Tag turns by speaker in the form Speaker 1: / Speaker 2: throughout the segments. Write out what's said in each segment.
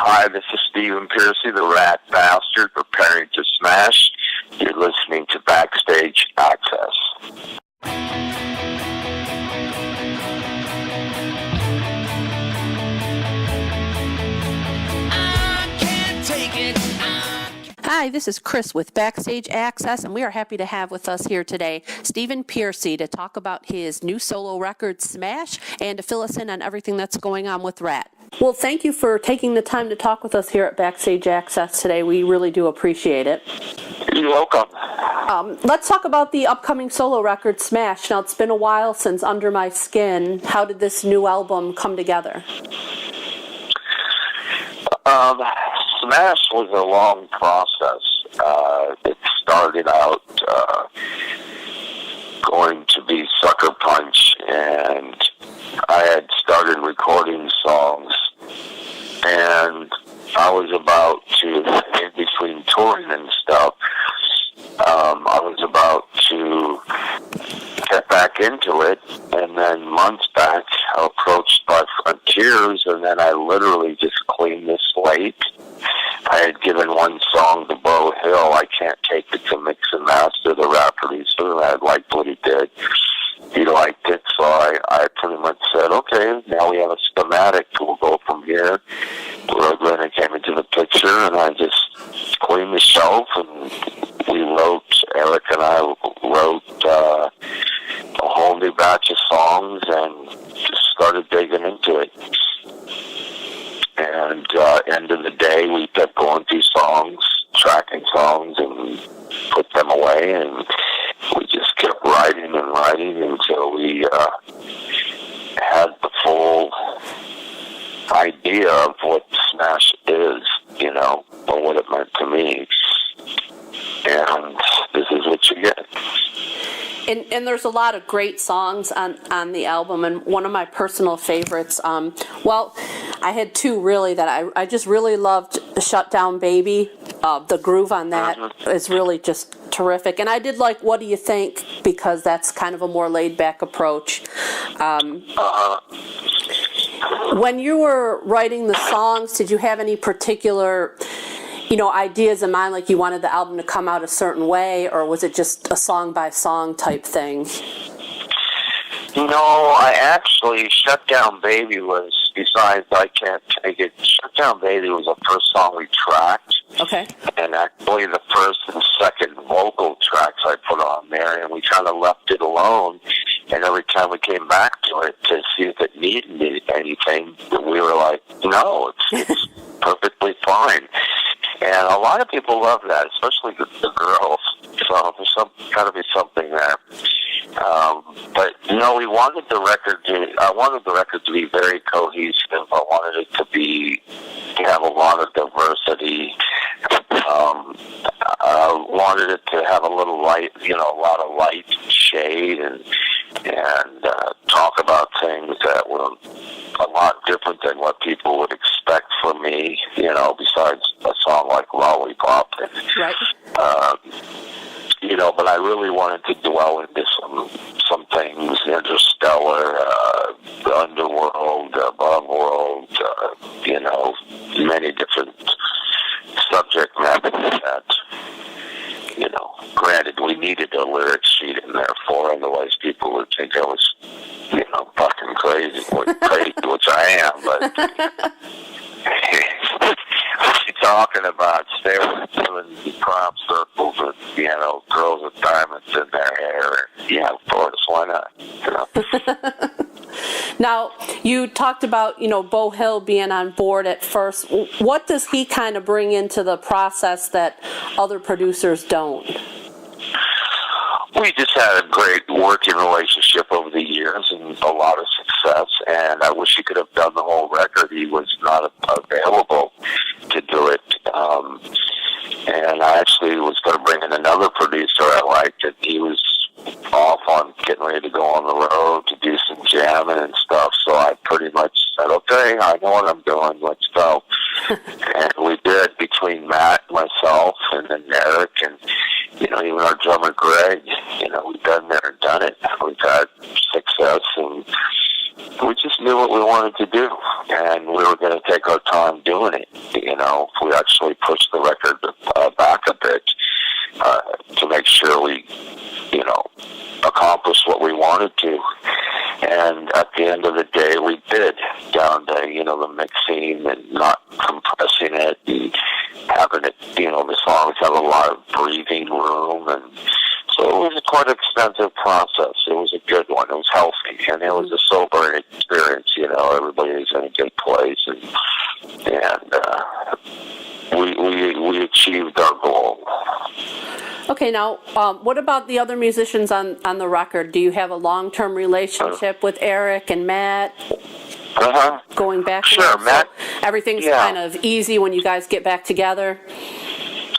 Speaker 1: Hi, this is Stephen Pearcy, the Rat Bastard, preparing to smash. You're listening to Backstage Access.
Speaker 2: Hi, this is Chris with Backstage Access, and we are happy to have with us here today Stephen Pearcy to talk about his new solo record, Smash, and to fill us in on everything that's going on with Ratt. Well, thank you for taking the time to talk with us here at Backstage Access today. We really do appreciate it.
Speaker 1: You're welcome.
Speaker 2: Let's talk about the upcoming solo record, Smash. Now, it's been a while since Under My Skin. How did this new album come together?
Speaker 1: Smash was a long process. It started out going to be Sucker Punch, and I had started recording songs, and I was about to, in between touring and stuff, I was about to get back into it, and then months back, I approached by Frontiers, and then I literally just cleaned the slate. I had given one song to Bo Hill, I Can't Take It to Mix and Master, the rap producer. I liked what he did. He liked it, so I pretty much said, okay, now we have a schematic, we'll go from here. Roadrunner came into the picture, and I just cleaned the shelf, and we wrote, Eric and I wrote a whole new batch of songs, and just started digging into it. And end of the day, we kept going through songs, tracking songs, and put them away, and we just kept writing and writing until we had the full idea of what Smash is, you know, or what it meant to me. And this is what you get.
Speaker 2: And there's a lot of great songs on the album, and one of my personal favorites, well, I had two really that I just really loved, Shut Down Baby. The groove on that is really just terrific. And I did like What Do You Think, because that's kind of a more laid-back approach. When you were writing the songs, did you have any particular ideas in mind, like you wanted the album to come out a certain way, or was it just a song-by-song type thing?
Speaker 1: No, I actually, Shut Down Baby was, besides I Can't Take It, Shut Down Baby was the first song we tracked.
Speaker 2: Okay.
Speaker 1: And actually the first and second vocal tracks I put on there, and we kind of left it alone. And every time we came back to it to see if it needed anything, we were like, no, it's perfectly fine. And a lot of people love that, especially the girls. So there's got to be something there. But we wanted the record I wanted the record to be very cohesive. I wanted it to have a lot of diversity. I wanted it to have a little light, a lot of light and shade, and talk about things that were a lot different than what people would expect from me, besides a song like Lollipop.
Speaker 2: Right.
Speaker 1: But I really wanted to dwell into some things, Interstellar, the Underworld, Above World, many different subject matters that, granted we needed a lyric sheet in there for, otherwise people would think I was, fucking crazy, which I am, but talking about doing crop circles with, girls with diamonds in their hair. Yeah, of course, why not?
Speaker 2: Now, you talked about, Bo Hill being on board at first. What does he kind of bring into the process that other producers don't?
Speaker 1: We just had a great working relationship over the years and a lot of success, and I wish he could have done the whole record. He was not available to do it. And I actually was going to bring in another producer I liked, and he was off on getting ready to go on the road to do some jamming and stuff, so I pretty much said, okay, I know what I'm doing, let's go. And we did, between Matt, myself, and then Eric, and even our drummer Greg. We've done it. We've had success, and we just knew what we wanted to do, and we were going to take our time doing it. we actually pushed the record back a bit to make sure we, accomplished what we wanted to. And at the end of the day, we did, down to, the mixing and not compressing it and having it, the songs have a lot of breathing room. And so it was a quite extensive process. It was a good one. It was healthy, and it was a sobering experience. Everybody was in a good place, and we achieved our goal.
Speaker 2: Okay, now, what about the other musicians on the record? Do you have a long-term relationship with Eric and Matt? Going back?
Speaker 1: Sure, Matt.
Speaker 2: So everything's kind of easy when you guys get back together?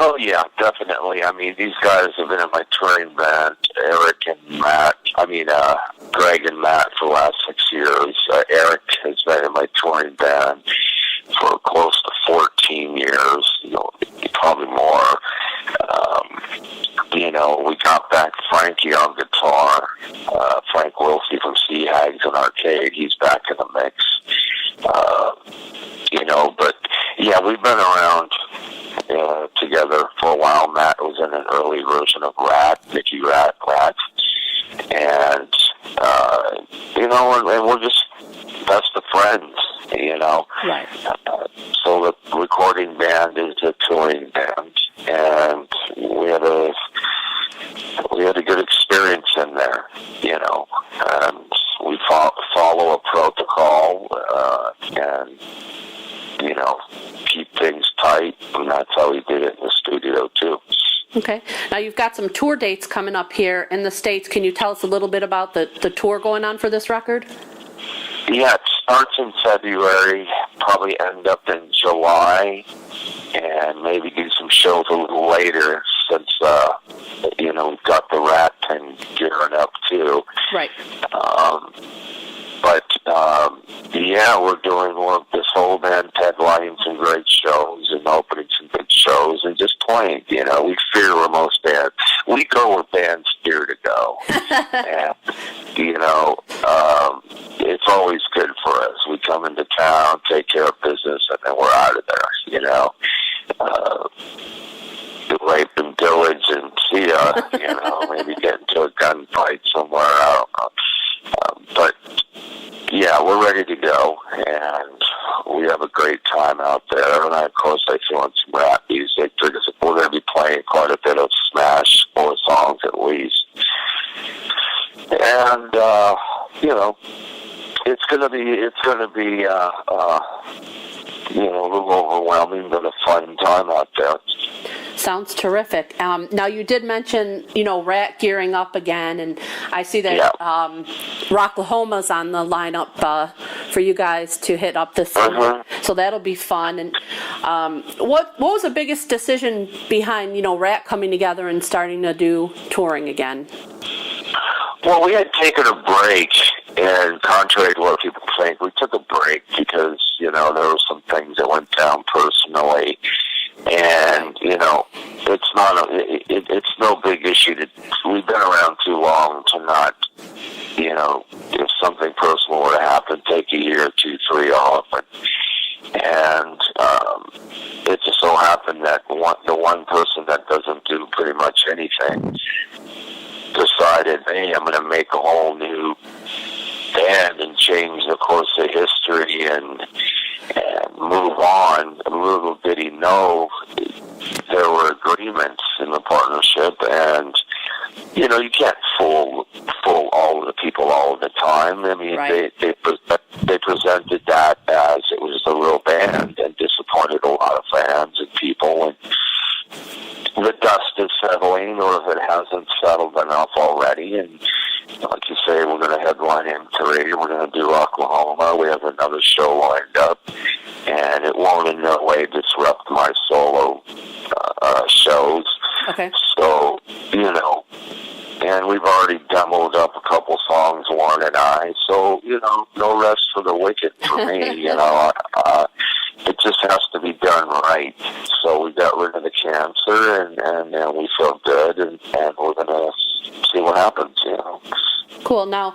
Speaker 1: Oh, yeah, definitely. I mean, these guys have been in my touring band, Eric and Matt. Greg and Matt for the last 6 years. Eric has been in my touring band for close to 14 years, probably more. We got back Frankie on guitar, Frank Wilsey from Sea Hags and Arcade. He's back in the mix. But yeah, we've been around together for a while. Matt was in an early version of Ratt, Mickey Ratt, and and we're just best of friends,
Speaker 2: Right.
Speaker 1: So the recording band is a touring band, and we had a good experience in there, and we follow a protocol, and keep things tight, and that's how we did it in the studio too.
Speaker 2: Okay. Now you've got some tour dates coming up here in the States. Can you tell us a little bit about the tour going on for this record?
Speaker 1: Yeah, it starts in February, probably end up in July, and maybe do some shows a little later since, we've got the Rat thing gearing up too.
Speaker 2: Right.
Speaker 1: We're doing this whole band headlining some great shows and opening some good shows and just playing. We fear where most bands. We go where bands fear to go. And, it's always good for us. We come into town, take care of business, and then we're out of there, rape and pillage and see ya, maybe get into a gunfight somewhere, I don't know. But, yeah, we're ready to go, and we have a great time out there. And, of course, I throw in some rap music, because we're going to be playing quite a bit of Smash, 4 songs at least. And, it's going to be a little overwhelming, but a fun time out there.
Speaker 2: Sounds terrific. Now, you did mention, Rat gearing up again, and I see that Rocklahoma's on the lineup for you guys to hit up this summer, so that'll be fun. And what was the biggest decision behind, Rat coming together and starting to do touring again?
Speaker 1: Well, we had taken a break, and contrary to what people think, we took a break because, there were some things that went down personally. And, it's no big issue. We've been around too long to not, if something personal were to happen, take a year, 2, 3 off. And it just so happened that the one person that doesn't do pretty much anything decided, hey, I'm going to make a whole new band and change the course of history and move on. Little did he know there were agreements in the partnership, and you can't fool all of the people all of the time. I mean,
Speaker 2: right.
Speaker 1: they presented that as it was a real band and disappointed a lot of fans and people. And the dust is settling, or if it hasn't settled enough already, and like you say, we're going to headline M3, we're going to do Oklahoma, we have another show lined up, and it won't in no way disrupt my solo shows.
Speaker 2: Okay.
Speaker 1: So, and we've already demoed up a couple songs, Warren and I, so, no rest for the wicked for me, it just has to be done right. So we got rid of the cancer, and we feel good, and we're going to see what happens,
Speaker 2: Cool. Now,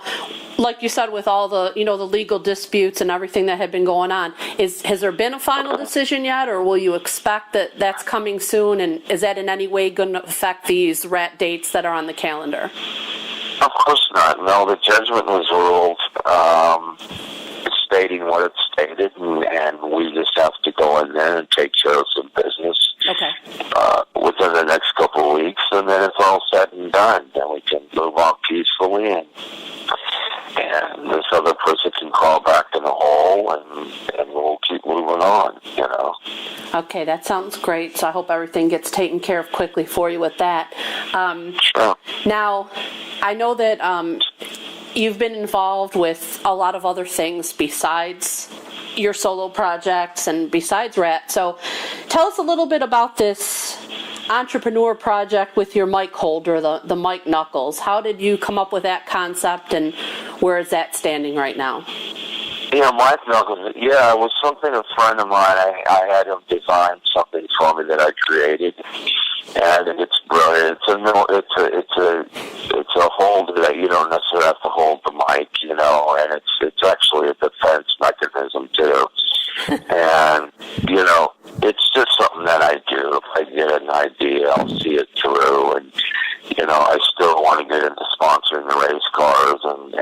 Speaker 2: like you said, with all the, the legal disputes and everything that had been going on, has there been a final decision yet, or will you expect that that's coming soon? And is that in any way going to affect these Ratt dates that are on the calendar?
Speaker 1: Of course not. No, the judgment was ruled, stating what it stated, and we just have to go in there and take care of some business.
Speaker 2: Okay.
Speaker 1: Within the next couple of weeks, and then it's all said and done. Then we can move on peacefully, and this other person can crawl back in the hole, and we'll keep moving on,
Speaker 2: Okay, that sounds great. So I hope everything gets taken care of quickly for you with that.
Speaker 1: Sure.
Speaker 2: Now, I know that you've been involved with a lot of other things besides your solo projects and besides Ratt. So tell us a little bit about this entrepreneur project with your mic holder, the mic knuckles. How did you come up with that concept, and where is that standing right now?
Speaker 1: Yeah, mic knuckles. Yeah, it was something a friend of mine, I had him design something for me that I created, and it's brilliant. It's a holder that you don't necessarily have to hold the mic, and it's actually a defense mechanism too. And it's just something that I do. If I get an idea, I'll see it through, and I still want to get into sponsoring the race cars, and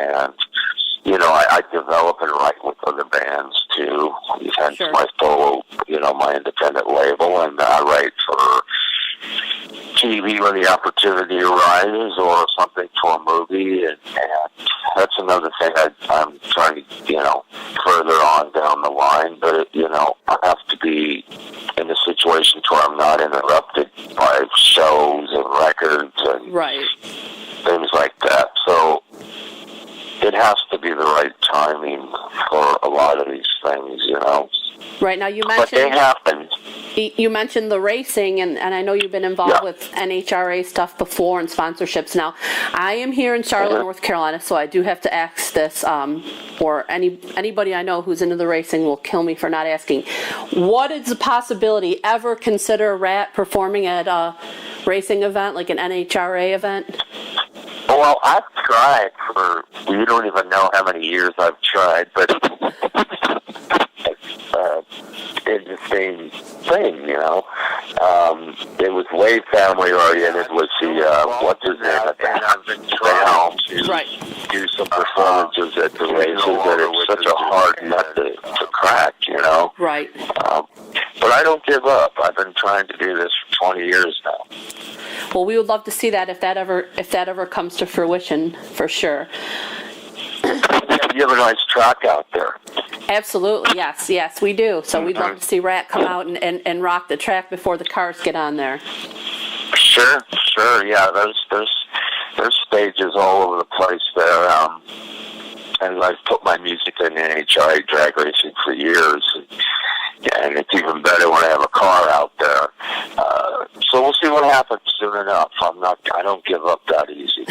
Speaker 1: I develop and write with other bands too. Hence
Speaker 2: Sure.
Speaker 1: my solo, my independent label, and I write for TV when the opportunity arises, or something for a movie, and that's another thing I'm trying to, further on down the line. But I have to be in a situation where I'm not interrupted by shows and records and
Speaker 2: Right.
Speaker 1: things like that. So it has to be the right timing for a lot of these things,
Speaker 2: Right. Now,
Speaker 1: But they happen.
Speaker 2: You mentioned the racing, and I know you've been involved
Speaker 1: Yeah.
Speaker 2: with NHRA stuff before and sponsorships. Now, I am here in Charlotte, North Carolina, so I do have to ask this, or anybody I know who's into the racing will kill me for not asking. What is the possibility, ever consider Ratt performing at a racing event, like an NHRA event?
Speaker 1: Well, I've tried you don't even know how many years I've tried, but it's the same thing, It was way family oriented with what's his name at the helm to
Speaker 2: Right.
Speaker 1: do some performances at the races, and it's such a hard nut to crack,
Speaker 2: Right.
Speaker 1: But I don't give up. I've been trying to do this for 20 years now.
Speaker 2: Well, we would love to see that if that ever comes to fruition, for sure.
Speaker 1: You have a nice track out there.
Speaker 2: Absolutely, yes, we do. So we'd love to see Ratt come out and rock the track before the cars get on there.
Speaker 1: Sure, yeah. There's stages all over the place there, and I've put my music in NHRA drag racing for years, and it's even better when I have a car out there. So we'll see what happens soon enough. I don't give up that easy.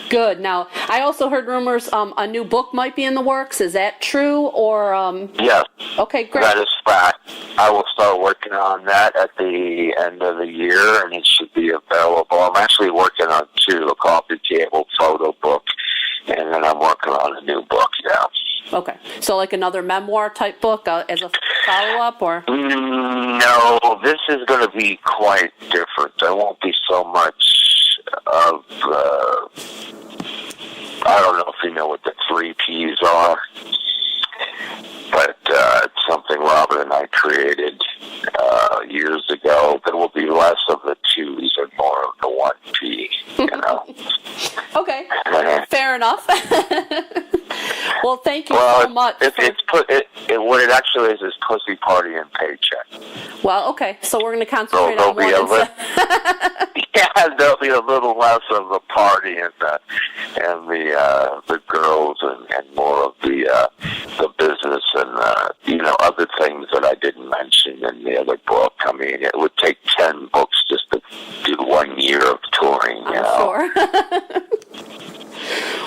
Speaker 2: Good. Now, I also heard rumors a new book might be in the works. Is that true, or?
Speaker 1: Yes.
Speaker 2: Okay, great.
Speaker 1: That is fact. I will start working on that at the end of the year, and it should be available. I'm actually working on two, a coffee table photo book, and then I'm working on a new book, yeah.
Speaker 2: Okay. So like another memoir type book as a follow-up, or?
Speaker 1: No, this is going to be quite different. There won't be so much of, I don't know if you know what the 3 Ps are, but it's something Robert and I created years ago. There will be less of the 2s and more of the 1 P,
Speaker 2: Okay, fair enough. Well, thank you so much.
Speaker 1: What it actually is pussy party and paycheck.
Speaker 2: Well, okay, so we're going to concentrate on one instead.
Speaker 1: Yeah, there'll be a little less of the party and the girls and more of the business and other things that I didn't mention in the other book. I mean, it would take 10 books just to do 1 year of touring.
Speaker 2: Sure.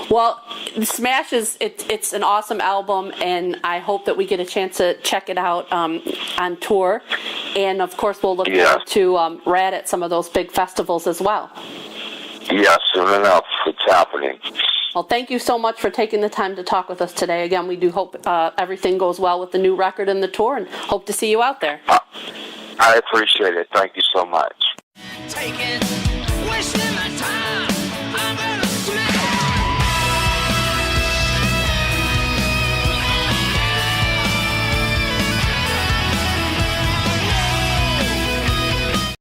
Speaker 2: Well, Smash it's an awesome album, and I hope that we get a chance to check it out on tour. And of course, we'll look forward to Ratt at some of those big festivals as well.
Speaker 1: Yeah, soon enough. It's happening.
Speaker 2: Well, thank you so much for taking the time to talk with us today. Again, we do hope everything goes well with the new record and the tour, and hope to see you out there.
Speaker 1: I appreciate it. Thank you so much.
Speaker 3: Take it, wishing I